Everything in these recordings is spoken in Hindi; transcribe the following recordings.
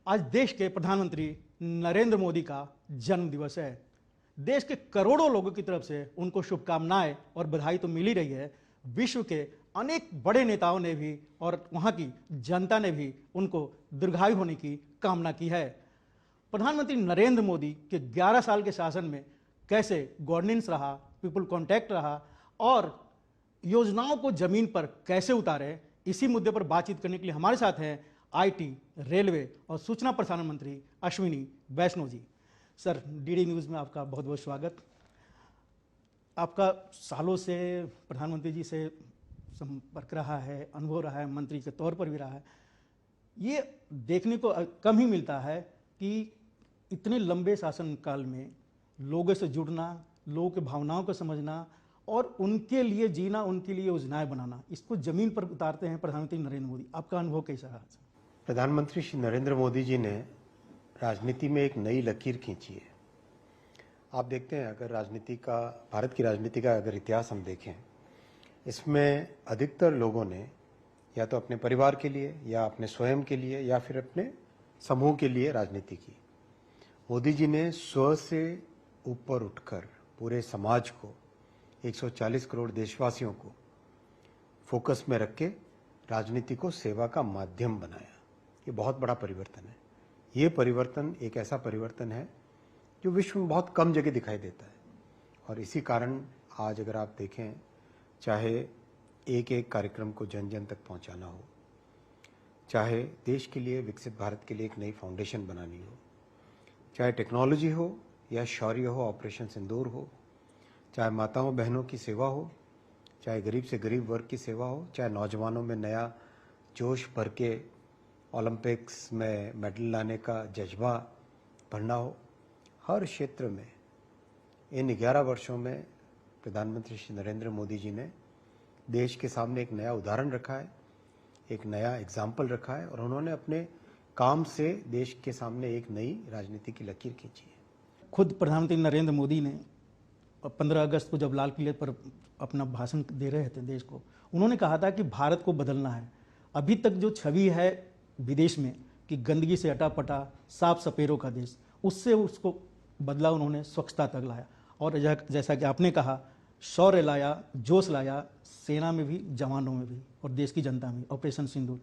आज देश के प्रधानमंत्री नरेंद्र मोदी का जन्म दिवस है। देश के करोड़ों लोगों की तरफ से उनको शुभकामनाएं और बधाई तो मिल ही रही है। विश्व के अनेक बड़े नेताओं ने भी और वहां की जनता ने भी उनको दीर्घायु होने की कामना की है। प्रधानमंत्री नरेंद्र मोदी के 11 साल के शासन में कैसे गवर्नेंस रहा, पीपल कॉन्टैक्ट रहा और योजनाओं को जमीन पर कैसे उतारे, इसी मुद्दे पर बातचीत करने के लिए हमारे साथ हैं आईटी, रेलवे और सूचना प्रसारण मंत्री अश्विनी वैष्णव जी। सर, डीडी न्यूज़ में आपका बहुत बहुत स्वागत। आपका सालों से प्रधानमंत्री जी से संपर्क रहा है, अनुभव रहा है, मंत्री के तौर पर भी रहा है। ये देखने को कम ही मिलता है कि इतने लंबे शासनकाल में लोगों से जुड़ना, लोगों के भावनाओं को समझना और उनके लिए जीना, उनके लिए योजनाएं बनाना, इसको जमीन पर उतारते हैं प्रधानमंत्री नरेंद्र मोदी। आपका अनुभव कैसा रहा? प्रधानमंत्री श्री नरेंद्र मोदी जी ने राजनीति में एक नई लकीर खींची है। आप देखते हैं, अगर भारत की राजनीति का अगर इतिहास हम देखें, इसमें अधिकतर लोगों ने या तो अपने परिवार के लिए या अपने स्वयं के लिए या फिर अपने समूह के लिए राजनीति की। मोदी जी ने स्व से ऊपर उठकर पूरे समाज को, 140 करोड़ देशवासियों को फोकस में रख के राजनीति को सेवा का माध्यम बनाया। ये बहुत बड़ा परिवर्तन है। ये परिवर्तन एक ऐसा परिवर्तन है जो विश्व में बहुत कम जगह दिखाई देता है और इसी कारण आज अगर आप देखें, चाहे एक एक कार्यक्रम को जन जन तक पहुंचाना हो, चाहे देश के लिए, विकसित भारत के लिए एक नई फाउंडेशन बनानी हो, चाहे टेक्नोलॉजी हो या शौर्य हो, ऑपरेशन सिंदूर हो, चाहे माताओं बहनों की सेवा हो, चाहे गरीब से गरीब वर्ग की सेवा हो, चाहे नौजवानों में नया जोश भर के ओलंपिक्स में मेडल लाने का जज्बा भरना हो, हर क्षेत्र में इन 11 वर्षों में प्रधानमंत्री श्री नरेंद्र मोदी जी ने देश के सामने एक नया उदाहरण रखा है, एक नया एग्जाम्पल रखा है और उन्होंने अपने काम से देश के सामने एक नई राजनीति की लकीर खींची है। खुद प्रधानमंत्री नरेंद्र मोदी ने 15 अगस्त को जब लाल किले पर अपना भाषण दे रहे थे देश को, उन्होंने कहा था कि भारत को बदलना है। अभी तक जो छवि है विदेश में कि गंदगी से अटा-पटा साफ सपेरों का देश, उससे उसको बदला उन्होंने स्वच्छता तक लाया और जैसा कि आपने कहा, शौर्य लाया, जोश लाया, सेना में भी, जवानों में भी और देश की जनता में। ऑपरेशन सिंदूर,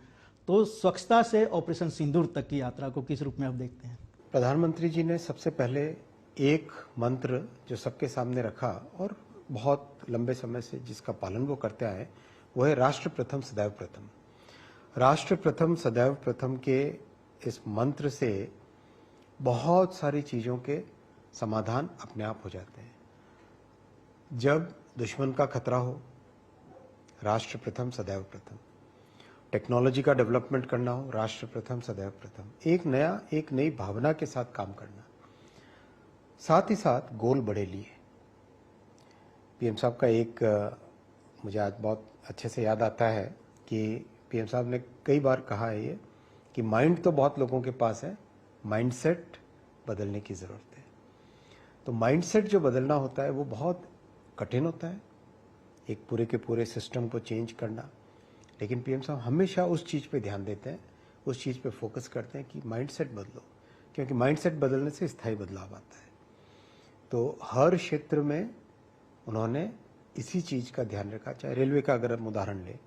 तो स्वच्छता से ऑपरेशन सिंदूर तक की यात्रा को किस रूप में आप देखते हैं? प्रधानमंत्री जी ने सबसे पहले एक मंत्र जो सबके सामने रखा और बहुत लंबे समय से जिसका पालन वो करते आए, वो है राष्ट्र प्रथम सदैव प्रथम। राष्ट्र प्रथम सदैव प्रथम के इस मंत्र से बहुत सारी चीज़ों के समाधान अपने आप हो जाते हैं। जब दुश्मन का खतरा हो, राष्ट्र प्रथम सदैव प्रथम। टेक्नोलॉजी का डेवलपमेंट करना हो, राष्ट्र प्रथम सदैव प्रथम। एक नई भावना के साथ काम करना, साथ ही साथ गोल बड़े लिए। पीएम साहब का एक मुझे आज बहुत अच्छे से याद आता है कि पीएम साहब ने कई बार कहा है ये कि माइंड तो बहुत लोगों के पास है, माइंडसेट बदलने की ज़रूरत है। तो माइंडसेट जो बदलना होता है वो बहुत कठिन होता है, एक पूरे के पूरे सिस्टम को चेंज करना। लेकिन पीएम साहब हमेशा उस चीज़ पे ध्यान देते हैं, उस चीज़ पे फोकस करते हैं कि माइंडसेट बदलो, क्योंकि माइंडसेट बदलने से स्थायी बदलाव आता है। तो हर क्षेत्र में उन्होंने इसी चीज़ का ध्यान रखा। चाहे रेलवे का अगर हम उदाहरण लें,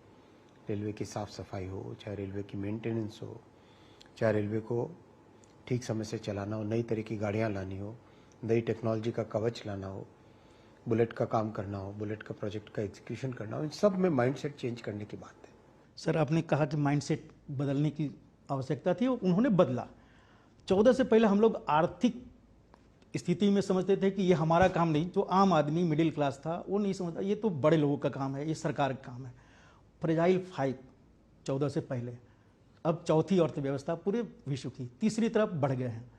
रेलवे की साफ़ सफाई हो, चाहे रेलवे की मेंटेनेंस हो, चाहे रेलवे को ठीक समय से चलाना हो, नई तरह की गाड़ियाँ लानी हो, नई टेक्नोलॉजी का कवच लाना हो, बुलेट का काम करना हो, बुलेट का प्रोजेक्ट का एग्जीक्यूशन करना हो, इन सब में माइंडसेट चेंज करने की बात है। सर, आपने कहा कि माइंडसेट बदलने की आवश्यकता थी, उन्होंने बदला। 14 से पहले हम लोग आर्थिक स्थिति में समझते थे कि ये हमारा काम नहीं, जो आम आदमी मिडिल क्लास था वो नहीं समझता, ये तो बड़े लोगों का काम है, ये सरकार का काम है। फ्रेजाइल 5 14 से पहले, अब चौथी अर्थव्यवस्था पूरे विश्व की तीसरी तरफ बढ़ गए हैं।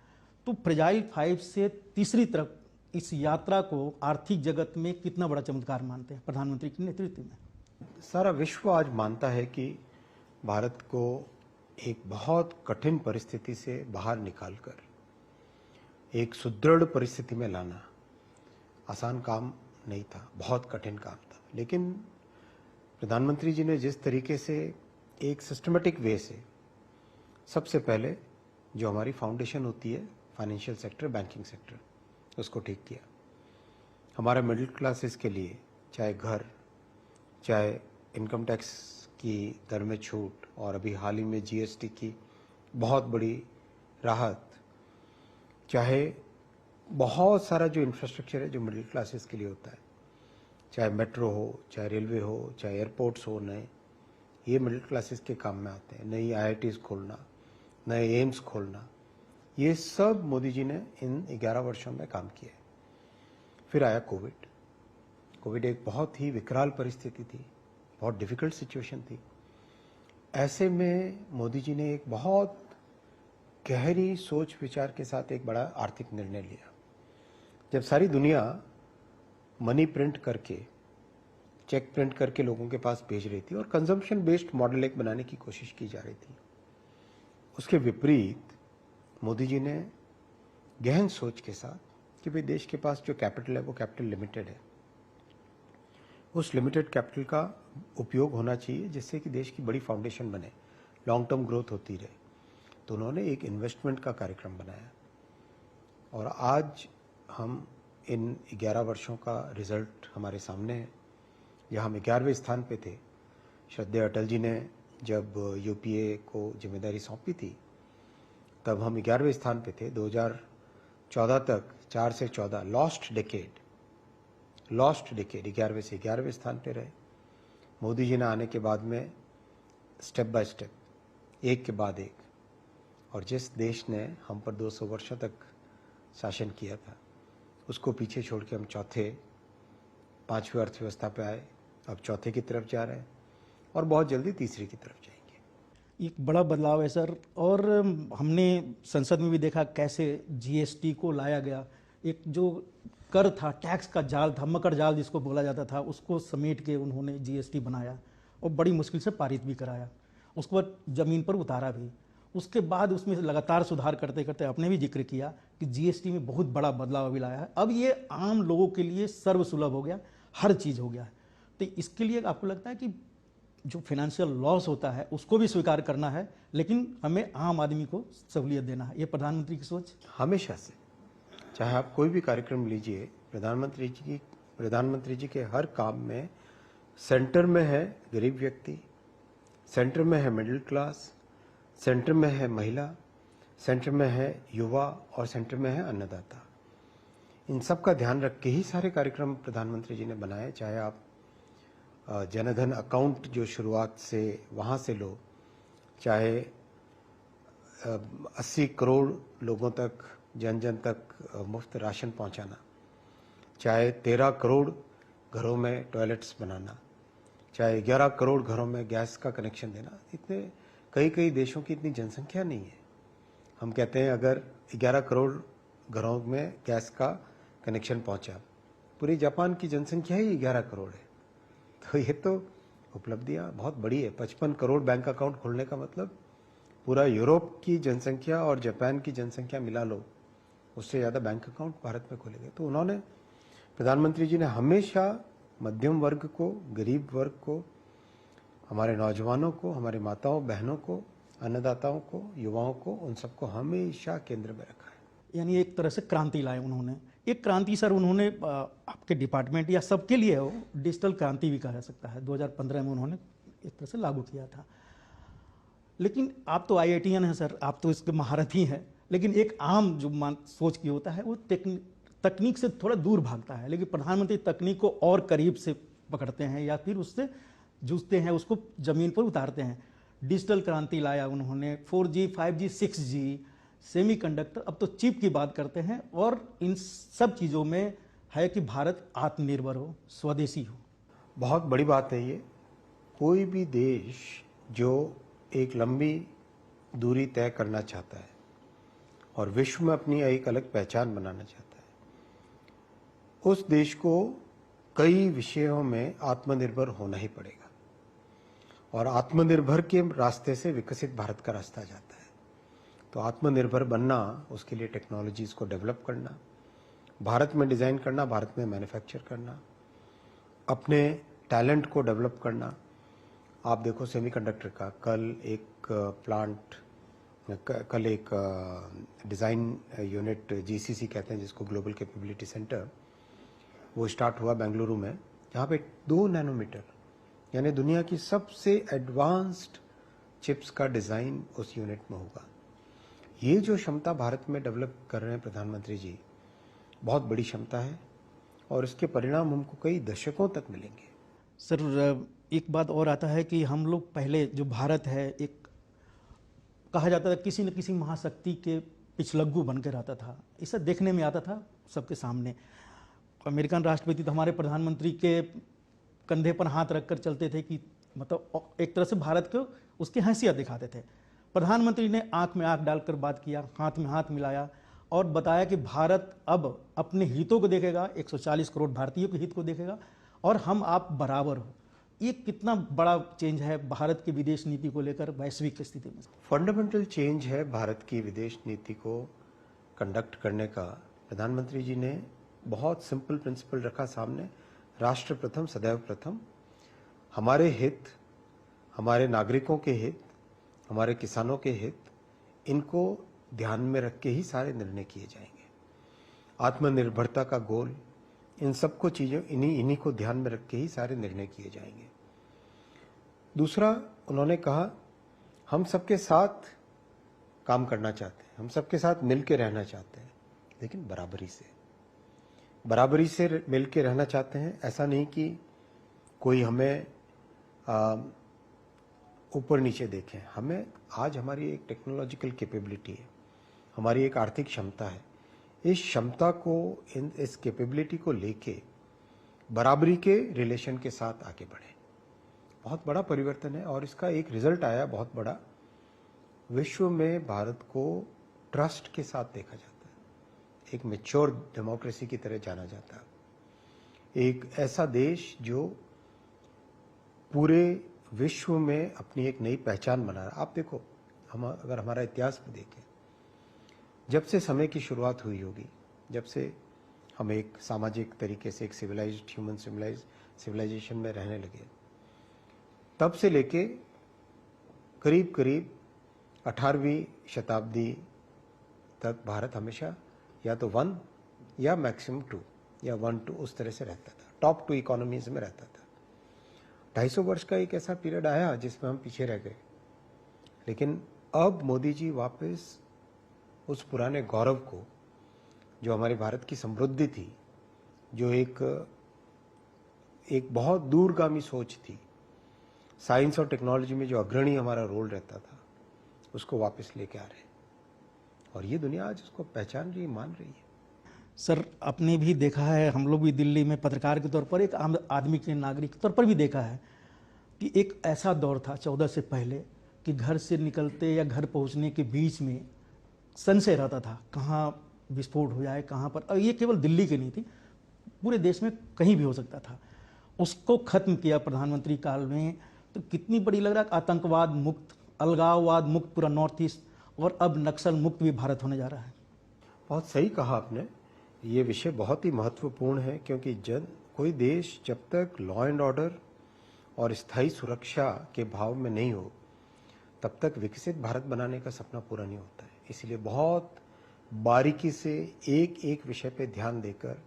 तो फ्रेजाइल 5 से तीसरी तरफ इस यात्रा को आर्थिक जगत में कितना बड़ा चमत्कार मानते हैं प्रधानमंत्री के नेतृत्व में? सारा विश्व आज मानता है कि भारत को एक बहुत कठिन परिस्थिति से बाहर निकालकर एक सुदृढ़ परिस्थिति में लाना आसान काम नहीं था, बहुत कठिन काम था। लेकिन प्रधानमंत्री जी ने जिस तरीके से एक सिस्टमेटिक वे से सबसे पहले जो हमारी फाउंडेशन होती है फाइनेंशियल सेक्टर, बैंकिंग सेक्टर, उसको ठीक किया। हमारे मिडिल क्लासेस के लिए चाहे घर, चाहे इनकम टैक्स की दर में छूट, और अभी हाल ही में जीएसटी की बहुत बड़ी राहत, चाहे बहुत सारा जो इंफ्रास्ट्रक्चर है जो मिडिल क्लासेस के लिए होता है, चाहे मेट्रो हो, चाहे रेलवे हो, चाहे एयरपोर्ट्स हो नए, ये मिडिल क्लासेस के काम में आते हैं। नई आईआईटीज खोलना, नए एम्स खोलना, ये सब मोदी जी ने इन 11 वर्षों में काम किया है। फिर आया कोविड। कोविड एक बहुत ही विकराल परिस्थिति थी, बहुत डिफिकल्ट सिचुएशन थी। ऐसे में मोदी जी ने एक बहुत गहरी सोच विचार के साथ एक बड़ा आर्थिक निर्णय लिया। जब सारी दुनिया मनी प्रिंट करके, चेक प्रिंट करके लोगों के पास भेज रही थी और कंजम्पशन बेस्ड मॉडल एक बनाने की कोशिश की जा रही थी, उसके विपरीत मोदी जी ने गहन सोच के साथ कि भाई देश के पास जो कैपिटल है वो कैपिटल लिमिटेड है, उस लिमिटेड कैपिटल का उपयोग होना चाहिए जिससे कि देश की बड़ी फाउंडेशन बने, लॉन्ग टर्म ग्रोथ होती रहे। तो उन्होंने एक इन्वेस्टमेंट का कार्यक्रम बनाया और आज हम इन 11 वर्षों का रिजल्ट हमारे सामने है। जहाँ हम 11वें स्थान पे थे, श्रद्धेय अटल जी ने जब यूपीए को जिम्मेदारी सौंपी थी तब हम 11वें स्थान पे थे। 2014 तक 4 से 14 लॉस्ट डेकेड 11वें से 11वें स्थान पे रहे। मोदी जी ने आने के बाद में स्टेप बाय स्टेप, एक के बाद एक, और जिस देश ने हम पर 200 वर्षों तक शासन किया था उसको पीछे छोड़ के हम चौथे, 5वीं अर्थव्यवस्था पे आए, अब चौथे की तरफ जा रहे हैं और बहुत जल्दी तीसरी की तरफ जाएंगे। एक बड़ा बदलाव है सर। और हमने संसद में भी देखा कैसे जीएसटी को लाया गया। एक जो कर था, टैक्स का जाल था, मकर जाल जिसको बोला जाता था, उसको समेट के उन्होंने जीएसटी बनाया और बड़ी मुश्किल से पारित भी कराया। उसके बाद ज़मीन पर उतारा भी। उसके बाद उसमें लगातार सुधार करते करते आपने भी जिक्र किया कि जीएसटी में बहुत बड़ा बदलाव अभी लाया है। अब ये आम लोगों के लिए सर्वसुलभ हो गया, हर चीज़ हो गया है। तो इसके लिए आपको लगता है कि जो फाइनेंशियल लॉस होता है उसको भी स्वीकार करना है, लेकिन हमें आम आदमी को सहूलियत देना है, ये प्रधानमंत्री की सोच? हमेशा से, चाहे आप कोई भी कार्यक्रम लीजिए, प्रधानमंत्री जी के हर काम में सेंटर में है गरीब व्यक्ति, सेंटर में है मिडिल क्लास, सेंटर में है महिला, सेंटर में है युवा और सेंटर में है अन्नदाता। इन सब का ध्यान रख के ही सारे कार्यक्रम प्रधानमंत्री जी ने बनाए। चाहे आप जनधन अकाउंट जो शुरुआत से वहाँ से लो, चाहे 80 करोड़ लोगों तक, जन जन तक मुफ्त राशन पहुँचाना, चाहे 13 करोड़ घरों में टॉयलेट्स बनाना, चाहे 11 करोड़ घरों में गैस का कनेक्शन देना। इतने कई देशों की इतनी जनसंख्या नहीं है। हम कहते हैं अगर 11 करोड़ घरों में गैस का कनेक्शन पहुंचा, पूरी जापान की जनसंख्या ही 11 करोड़ है। तो ये तो उपलब्धियां बहुत बड़ी है। 55 करोड़ बैंक अकाउंट खोलने का मतलब पूरा यूरोप की जनसंख्या और जापान की जनसंख्या मिला लो, उससे ज़्यादा बैंक अकाउंट भारत में खोले गए। तो उन्होंने, प्रधानमंत्री जी ने हमेशा मध्यम वर्ग को, गरीब वर्ग को, हमारे नौजवानों को, हमारे माताओं बहनों को, अन्नदाताओं को, युवाओं को, उन सबको हमेशा केंद्र में रखा है। यानी एक तरह से क्रांति लाए उन्होंने। एक क्रांति सर उन्होंने आपके डिपार्टमेंट या सबके लिए हो, डिजिटल क्रांति भी कहा जा सकता है, 2015 में उन्होंने एक तरह से लागू किया था। लेकिन आप तो IITian हैं सर, आप तो इसके महारथी हैं, लेकिन एक आम जो सोच की होता है वो तकनीक से थोड़ा दूर भागता है, लेकिन प्रधानमंत्री तकनीक को और करीब से पकड़ते हैं या फिर उससे जूझते हैं, उसको ज़मीन पर उतारते हैं। डिजिटल क्रांति लाया उन्होंने, 4G, 5G, 6G, सेमीकंडक्टर, अब तो चिप की बात करते हैं। और इन सब चीज़ों में है कि भारत आत्मनिर्भर हो, स्वदेशी हो। बहुत बड़ी बात है ये। कोई भी देश जो एक लंबी दूरी तय करना चाहता है और विश्व में अपनी एक अलग पहचान बनाना चाहता है, उस देश को कई विषयों में आत्मनिर्भर होना ही पड़ेगा। और आत्मनिर्भर के रास्ते से विकसित भारत का रास्ता जाता है। तो आत्मनिर्भर बनना, उसके लिए टेक्नोलॉजीज़ को डेवलप करना, भारत में डिज़ाइन करना, भारत में मैन्युफैक्चर करना, अपने टैलेंट को डेवलप करना। आप देखो सेमीकंडक्टर का, कल एक प्लांट कल एक डिज़ाइन यूनिट जीसीसी कहते हैं जिसको ग्लोबल कैपेबिलिटी सेंटर, वो स्टार्ट हुआ बेंगलुरु में, जहाँ पे 2 नैनोमीटर यानी दुनिया की सबसे एडवांस्ड चिप्स का डिज़ाइन उस यूनिट में होगा। ये जो क्षमता भारत में डेवलप कर रहे हैं प्रधानमंत्री जी, बहुत बड़ी क्षमता है और इसके परिणाम हमको कई दशकों तक मिलेंगे। सर, एक बात और आता है कि हम लोग पहले जो भारत है, एक कहा जाता था किसी न किसी महाशक्ति के पिछलग्गू बन के रहता था। इसे देखने में आता था सबके सामने। अमेरिकन राष्ट्रपति तो हमारे प्रधानमंत्री के कंधे पर हाथ रखकर चलते थे कि मतलब एक तरह से भारत को उसकी हैसियत दिखाते थे। प्रधानमंत्री ने आंख में आंख डालकर बात किया, हाथ में हाथ मिलाया और बताया कि भारत अब अपने हितों को देखेगा, 140 करोड़ भारतीयों के हित को देखेगा और हम आप बराबर हो। ये कितना बड़ा चेंज है भारत की विदेश नीति को लेकर वैश्विक स्थिति में? फंडामेंटल चेंज है भारत की विदेश नीति को कंडक्ट करने का। प्रधानमंत्री जी ने बहुत सिंपल प्रिंसिपल रखा सामने, राष्ट्र प्रथम सदैव प्रथम। हमारे हित, हमारे नागरिकों के हित, हमारे किसानों के हित, इनको ध्यान में रख के ही सारे निर्णय किए जाएंगे। आत्मनिर्भरता का गोल, इन सबको चीज़ों इन्हीं को ध्यान में रख के ही सारे निर्णय किए जाएंगे। दूसरा, उन्होंने कहा हम सबके साथ काम करना चाहते हैं, हम सबके साथ मिल के रहना चाहते हैं, लेकिन बराबरी से मिल के रहना चाहते हैं। ऐसा नहीं कि कोई हमें ऊपर नीचे देखें। हमें आज हमारी एक टेक्नोलॉजिकल कैपेबिलिटी है, हमारी एक आर्थिक क्षमता है। इस क्षमता को, इस कैपेबिलिटी को लेके बराबरी के रिलेशन के साथ आगे बढ़े। बहुत बड़ा परिवर्तन है और इसका एक रिजल्ट आया बहुत बड़ा। विश्व में भारत को ट्रस्ट के साथ देखा जाता है, एक मैच्योर डेमोक्रेसी की तरह जाना जाता है, एक ऐसा देश जो पूरे विश्व में अपनी एक नई पहचान बना रहा है। आप देखो, हम अगर हमारा इतिहास में देखें, जब से समय की शुरुआत हुई होगी, जब से हम एक सामाजिक तरीके से एक सिविलाइज्ड ह्यूमन सिविलाइजेशन में रहने लगे, तब से लेके करीब करीब 18वीं शताब्दी तक भारत हमेशा या तो 1 या मैक्सिमम 2 या 1-2 उस तरह से रहता था, टॉप 2 इकोनॉमीज में रहता था। 250 वर्ष का एक ऐसा पीरियड आया जिसमें हम पीछे रह गए, लेकिन अब मोदी जी वापस उस पुराने गौरव को, जो हमारे भारत की समृद्धि थी, जो एक बहुत दूरगामी सोच थी, साइंस और टेक्नोलॉजी में जो अग्रणी हमारा रोल रहता था, उसको वापस लेके आ रहे हैं और ये दुनिया आज उसको पहचान रही, मान रही है। सर, आपने भी देखा है, हम लोग भी दिल्ली में पत्रकार के तौर पर, एक आम आदमी के नागरिक के तौर पर भी देखा है कि एक ऐसा दौर था 14 से पहले कि घर से निकलते या घर पहुंचने के बीच में संशय रहता था, कहाँ विस्फोट हो जाए, कहाँ पर। और ये केवल दिल्ली की नहीं थी, पूरे देश में कहीं भी हो सकता था। उसको खत्म किया प्रधानमंत्री काल में। तो कितनी बड़ी लग रहा है, आतंकवाद मुक्त, अलगाववाद मुक्त पूरा नॉर्थ ईस्ट, और अब नक्सल मुक्त भी भारत होने जा रहा है। बहुत सही कहा आपने, ये विषय बहुत ही महत्वपूर्ण है, क्योंकि कोई देश जब तक लॉ एंड ऑर्डर और स्थायी सुरक्षा के भाव में नहीं हो, तब तक विकसित भारत बनाने का सपना पूरा नहीं होता है। इसलिए बहुत बारीकी से एक एक विषय पे ध्यान देकर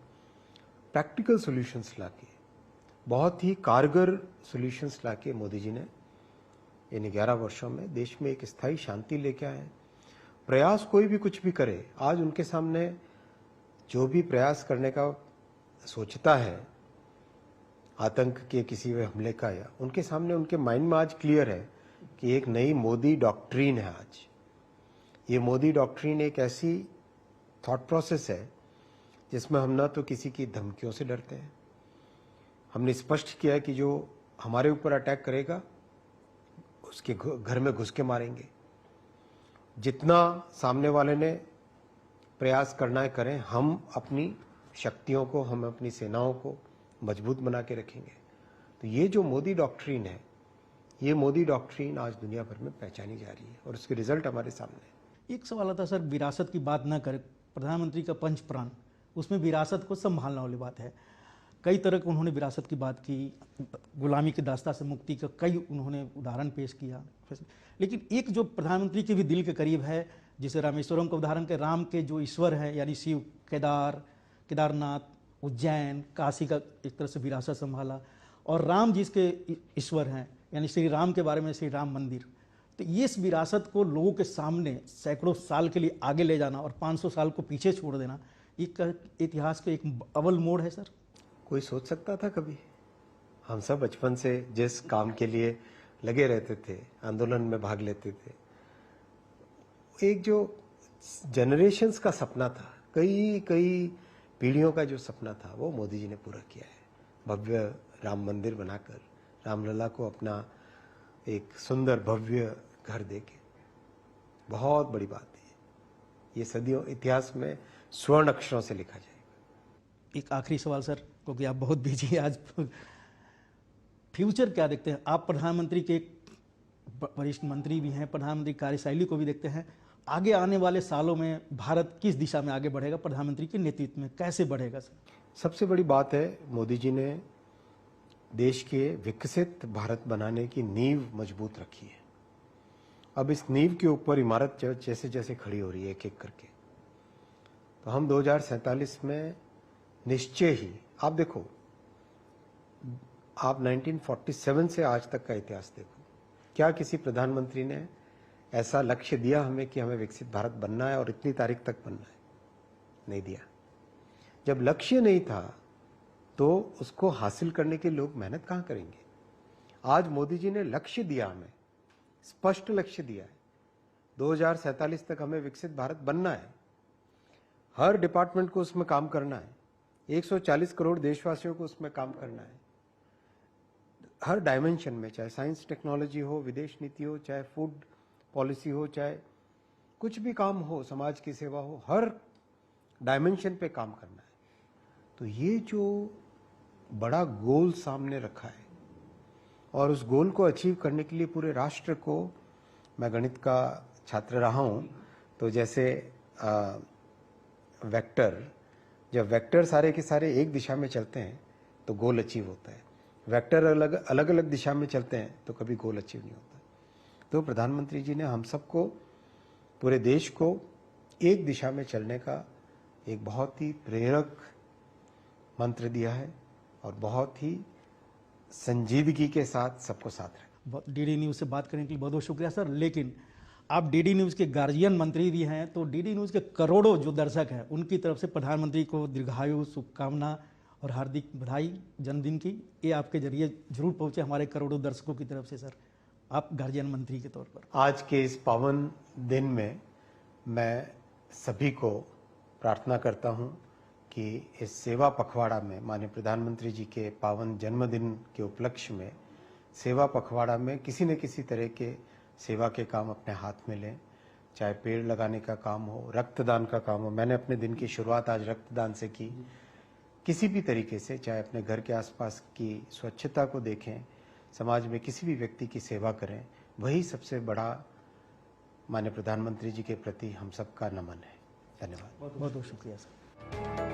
प्रैक्टिकल सॉल्यूशंस लाके, बहुत ही कारगर सॉल्यूशंस लाके मोदी जी ने इन 11 वर्षों में देश में एक स्थायी शांति लेके आए हैं। प्रयास कोई भी कुछ भी करे, आज उनके सामने जो भी प्रयास करने का सोचता है आतंक के किसी भी हमले का, या उनके सामने, उनके माइंड में आज क्लियर है कि एक नई मोदी डॉक्ट्रिन है। आज ये मोदी डॉक्ट्रिन एक ऐसी थॉट प्रोसेस है जिसमें हम ना तो किसी की धमकियों से डरते हैं, हमने स्पष्ट किया है कि जो हमारे ऊपर अटैक करेगा उसके घर में घुस के मारेंगे। जितना सामने वाले ने प्रयास करना है करें, हम अपनी शक्तियों को, हम अपनी सेनाओं को मजबूत बना के रखेंगे। तो ये जो मोदी डॉक्ट्रिन है, ये मोदी डॉक्ट्रिन आज दुनिया भर में पहचानी जा रही है और उसके रिजल्ट हमारे सामने है। एक सवाल आता सर, विरासत की बात ना करें, प्रधानमंत्री का पंच प्राण, उसमें विरासत को संभालने वाली बात है। कई तरह के उन्होंने विरासत की बात की, गुलामी के दास्ता से मुक्ति का कई उन्होंने उदाहरण पेश किया। लेकिन एक जो प्रधानमंत्री के भी दिल के करीब है, जिसे रामेश्वरम का उदाहरण के राम के जो ईश्वर हैं यानी शिव, केदारनाथ, उज्जैन, काशी का एक तरह से विरासत संभाला, और राम जिसके ईश्वर हैं यानी श्री राम के बारे में श्री राम मंदिर। तो ये इस विरासत को लोगों के सामने सैकड़ों साल के लिए आगे ले जाना और 500 साल को पीछे छोड़ देना, एक इतिहास का एक अव्वल मोड़ है सर। कोई सोच सकता था कभी? हम सब बचपन से जिस काम के लिए लगे रहते थे, आंदोलन में भाग लेते थे, एक जो जनरेशंस का सपना था, कई कई पीढ़ियों का जो सपना था, वो मोदी जी ने पूरा किया है। भव्य राम मंदिर बनाकर रामलला को अपना एक सुंदर भव्य घर देके, बहुत बड़ी बात है। ये सदियों इतिहास में स्वर्ण अक्षरों से लिखा जाएगा। एक आखिरी सवाल सर, क्योंकि आप बहुत बिजी हैं आज, फ्यूचर क्या देखते हैं आप? प्रधानमंत्री के वरिष्ठ मंत्री भी हैं, प्रधानमंत्री कार्यशैली को भी देखते हैं, आगे आने वाले सालों में भारत किस दिशा में आगे बढ़ेगा, प्रधानमंत्री के नेतृत्व में कैसे बढ़ेगा सर? सबसे बड़ी बात है, मोदी जी ने देश के विकसित भारत बनाने की नींव मजबूत रखी है। अब इस नींव के ऊपर इमारत जैसे जैसे खड़ी हो रही है एक एक करके, तो हम 2047 में निश्चय ही, आप देखो, आप 1947 से आज तक का इतिहास देखो, क्या किसी प्रधानमंत्री ने ऐसा लक्ष्य दिया हमें कि हमें विकसित भारत बनना है और इतनी तारीख तक बनना है? नहीं दिया। जब लक्ष्य नहीं था तो उसको हासिल करने के लोग मेहनत कहां करेंगे? आज मोदी जी ने लक्ष्य दिया, हमें स्पष्ट लक्ष्य दिया है, 2047 तक हमें विकसित भारत बनना है। हर डिपार्टमेंट को उसमें काम करना है, 140 करोड़ देशवासियों को उसमें काम करना है, हर डायमेंशन में, चाहे साइंस टेक्नोलॉजी हो, विदेश नीति हो, चाहे फूड पॉलिसी हो, चाहे कुछ भी काम हो, समाज की सेवा हो, हर डायमेंशन पे काम करना है। तो ये जो बड़ा गोल सामने रखा है, और उस गोल को अचीव करने के लिए पूरे राष्ट्र को, मैं गणित का छात्र रहा हूं, तो जैसे वेक्टर, जब वेक्टर सारे के सारे एक दिशा में चलते हैं तो गोल अचीव होता है, वेक्टर अलग अलग दिशा में चलते हैं तो कभी गोल अचीव नहीं होता। तो प्रधानमंत्री जी ने हम सबको, पूरे देश को एक दिशा में चलने का एक बहुत ही प्रेरक मंत्र दिया है और बहुत ही संजीदगी के साथ सबको साथ रखा। डीडी न्यूज़ से बात करने के लिए बहुत बहुत शुक्रिया सर। लेकिन आप डीडी न्यूज़ के गार्जियन मंत्री भी हैं, तो डीडी न्यूज़ के करोड़ों जो दर्शक हैं उनकी तरफ से प्रधानमंत्री को दीर्घायु, शुभकामना और हार्दिक बधाई जन्मदिन की, ये आपके जरिए जरूर पहुंचे हमारे करोड़ों दर्शकों की तरफ से सर, आप गार्जियन मंत्री के तौर पर। आज के इस पावन दिन में मैं सभी को प्रार्थना करता हूं कि इस सेवा पखवाड़ा में, माननीय प्रधानमंत्री जी के पावन जन्मदिन के उपलक्ष्य में, सेवा पखवाड़ा में किसी न किसी तरह के सेवा के काम अपने हाथ में लें, चाहे पेड़ लगाने का काम हो, रक्तदान का काम हो। मैंने अपने दिन की शुरुआत आज रक्तदान से की। किसी भी तरीके से, चाहे अपने घर के आसपास की स्वच्छता को देखें, समाज में किसी भी व्यक्ति की सेवा करें, वही सबसे बड़ा माननीय प्रधानमंत्री जी के प्रति हम सबका नमन है। धन्यवाद। बहुत बहुत शुक्रिया सर।